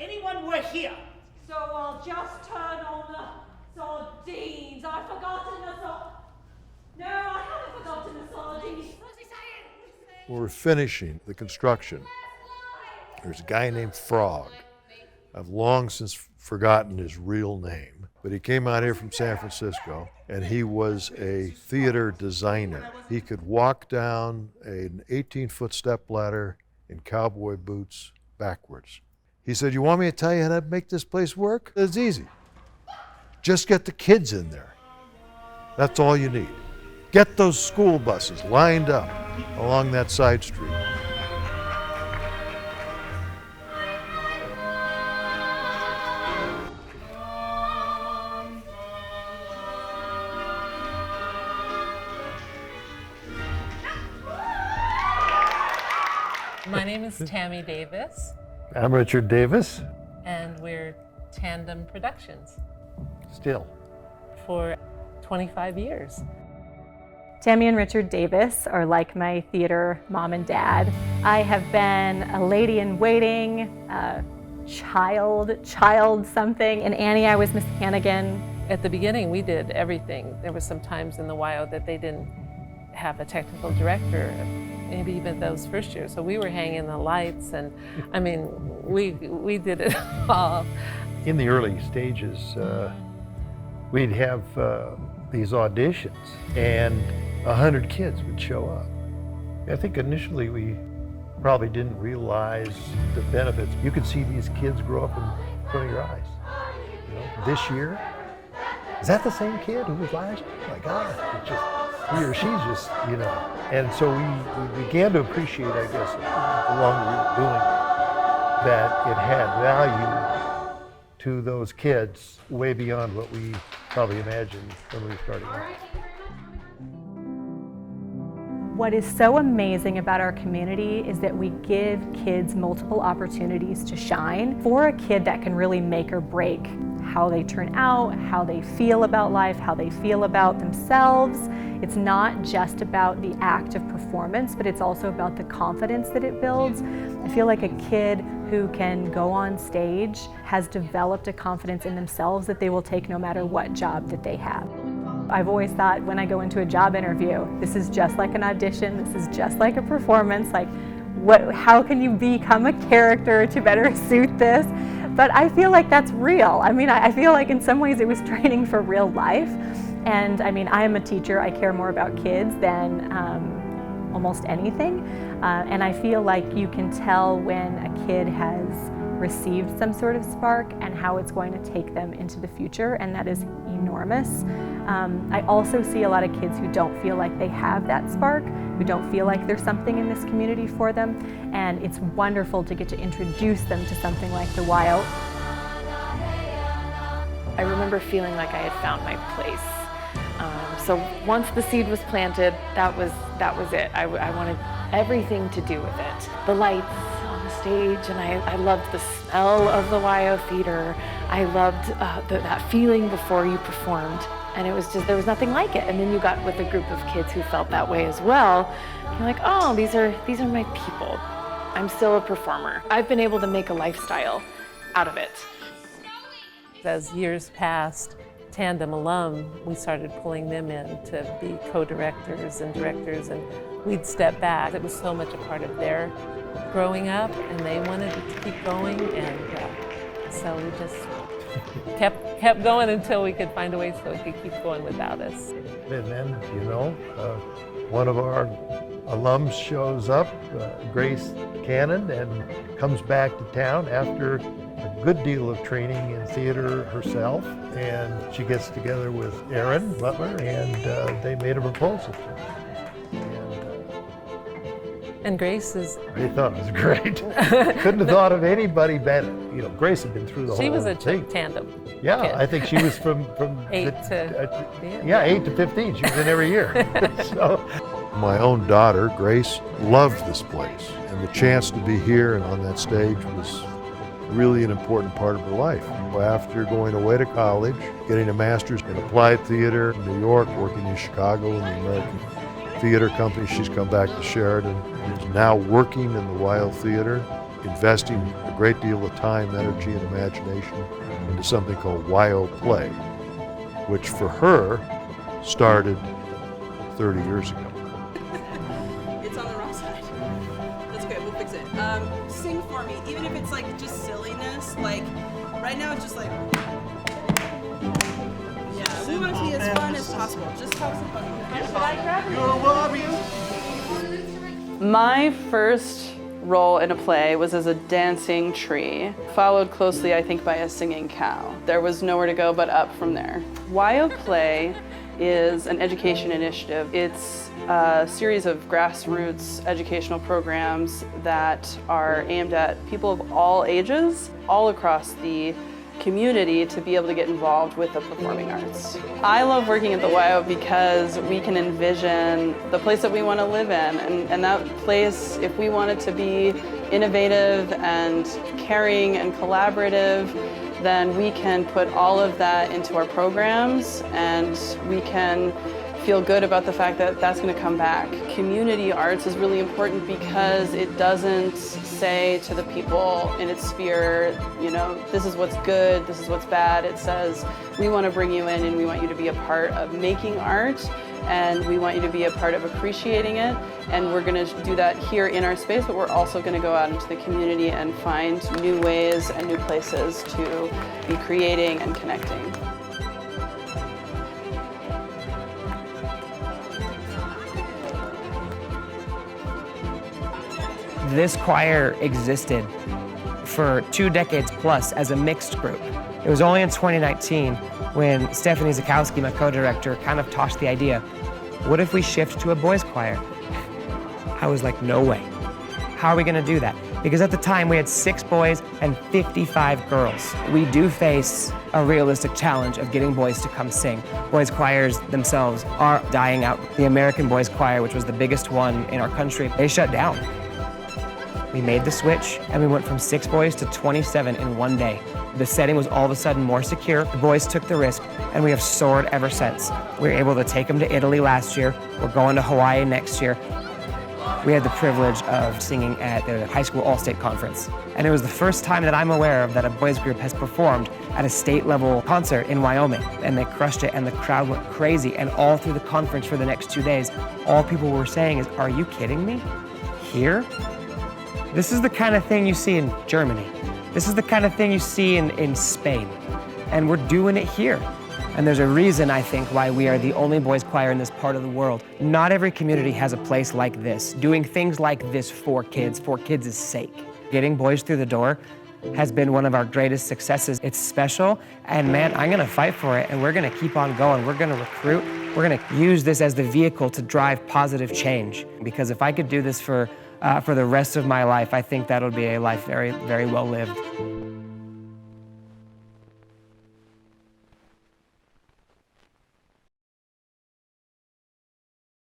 anyone were here. So I'll just turn on the sardines. I've forgotten the No, I haven't forgotten the sardines. We're finishing the construction. There's a guy named Frog. I've long since forgotten his real name, but he came out here from San Francisco, and he was a theater designer. He could walk down an 18-foot step ladder in cowboy boots backwards. He said, "You want me to tell you how to make this place work? It's easy. Just get the kids in there. That's all you need. Get those school buses lined up along that side street." My name is Tammy Davis, I'm Richard Davis. and we're Tandem Productions Still. for 25 years. Tammy and Richard Davis are like my theater mom and dad. I have been a lady in waiting, a child something. In Annie, I was Miss Hannigan. At the beginning, we did everything. There were some times in the WYO that they didn't have a technical director, maybe even those first years. So we were hanging the lights, and I mean, we did it all. In the early stages, we'd have these auditions, and 100 kids would show up. I think initially we probably didn't realize the benefits. You could see these kids grow up in front of your eyes. You know, this year, is that the same kid who was last year? Oh my God, it's just, he or she's just, you know. And so we began to appreciate, I guess, the longer we were doing it, that it had value to those kids way beyond what we probably imagined when we were starting out. What is so amazing about our community is that we give kids multiple opportunities to shine. For a kid, that can really make or break how they turn out, how they feel about life, how they feel about themselves. It's not just about the act of performance, but it's also about the confidence that it builds. I feel like a kid who can go on stage has developed a confidence in themselves that they will take no matter what job that they have. I've always thought when I go into a job interview, this is just like an audition, this is just like a performance, like how can you become a character to better suit this? But I feel like that's real. I mean, I feel like in some ways it was training for real life. And I mean, I am a teacher, I care more about kids than almost anything. And I feel like you can tell when a kid has received some sort of spark and how it's going to take them into the future, and that is enormous. I also see a lot of kids who don't feel like they have that spark, who don't feel like there's something in this community for them, and it's wonderful to get to introduce them to something like the WYO. I remember feeling like I had found my place. So once the seed was planted, that was it. I wanted everything to do with it. The lights on the stage, and I loved the smell of the WYO theater. I loved that feeling before you performed. And it was just, there was nothing like it. And then you got with a group of kids who felt that way as well. You're like, oh, these are my people. I'm still a performer. I've been able to make a lifestyle out of it. As years passed, Tandem alum, we started pulling them in to be co-directors and directors, and we'd step back. It was so much a part of their growing up, and they wanted it to keep going, and so we just kept going until we could find a way so it could keep going without us. And then, you know, one of our alums shows up, Grace Cannon, and comes back to town after a good deal of training in theater herself, and she gets together with Aaron Butler, and they made a proposal to her. And Grace is... They thought it was great. Couldn't have thought of anybody better. You know, Grace had been through the whole thing. She was a tandem. Yeah, kid. I think she was from 8 to 15. She was in every year. So. My own daughter, Grace, loved this place, and the chance to be here and on that stage was really an important part of her life. After going away to college, getting a master's in applied theater in New York, working in Chicago in the American Theater Company, she's come back to Sheridan and is now working in the WYO Theater, investing a great deal of time, energy, and imagination into something called WYO Play, which for her started 30 years ago. It's on the wrong side. That's okay, we'll fix it. Sing for me, even if it's like just silliness. Like right now, it's just like. Yeah, we want it to be as fun as possible. Just have some fun. My first role in a play was as a dancing tree, followed closely, I think, by a singing cow. There was nowhere to go but up from there. WYO Play is an education initiative. It's a series of grassroots educational programs that are aimed at people of all ages, all across the community, to be able to get involved with the performing arts. I love working at the WYO because we can envision the place that we want to live in, and that place, if we want it to be innovative and caring and collaborative, then we can put all of that into our programs, and we can feel good about the fact that that's going to come back. Community arts is really important because it doesn't say to the people in its sphere, you know, this is what's good, this is what's bad. It says, we want to bring you in and we want you to be a part of making art, and we want you to be a part of appreciating it. And we're going to do that here in our space, but we're also going to go out into the community and find new ways and new places to be creating and connecting. This choir existed for 2 decades plus as a mixed group. It was only in 2019 when Stephanie Zakowski, my co-director, kind of tossed the idea, what if we shift to a boys' choir? I was like, no way. How are we gonna do that? Because at the time we had 6 boys and 55 girls. We do face a realistic challenge of getting boys to come sing. Boys' choirs themselves are dying out. The American Boys Choir, which was the biggest one in our country, they shut down. We made the switch and we went from 6 boys to 27 in 1 day. The setting was all of a sudden more secure. The boys took the risk and we have soared ever since. We were able to take them to Italy last year. We're going to Hawaii next year. We had the privilege of singing at the high school all-state conference. And it was the first time that I'm aware of that a boys group has performed at a state level concert in Wyoming. And they crushed it and the crowd went crazy. And all through the conference for the next 2 days, all people were saying is, are you kidding me? Here? This is the kind of thing you see in Germany. This is the kind of thing you see in Spain. And we're doing it here. And there's a reason, I think, why we are the only boys' choir in this part of the world. Not every community has a place like this, doing things like this for kids' sake. Getting boys through the door has been one of our greatest successes. It's special, and man, I'm gonna fight for it, and we're gonna keep on going. We're gonna recruit. We're gonna use this as the vehicle to drive positive change. Because if I could do this for the rest of my life, I think that'll be a life very, very well lived.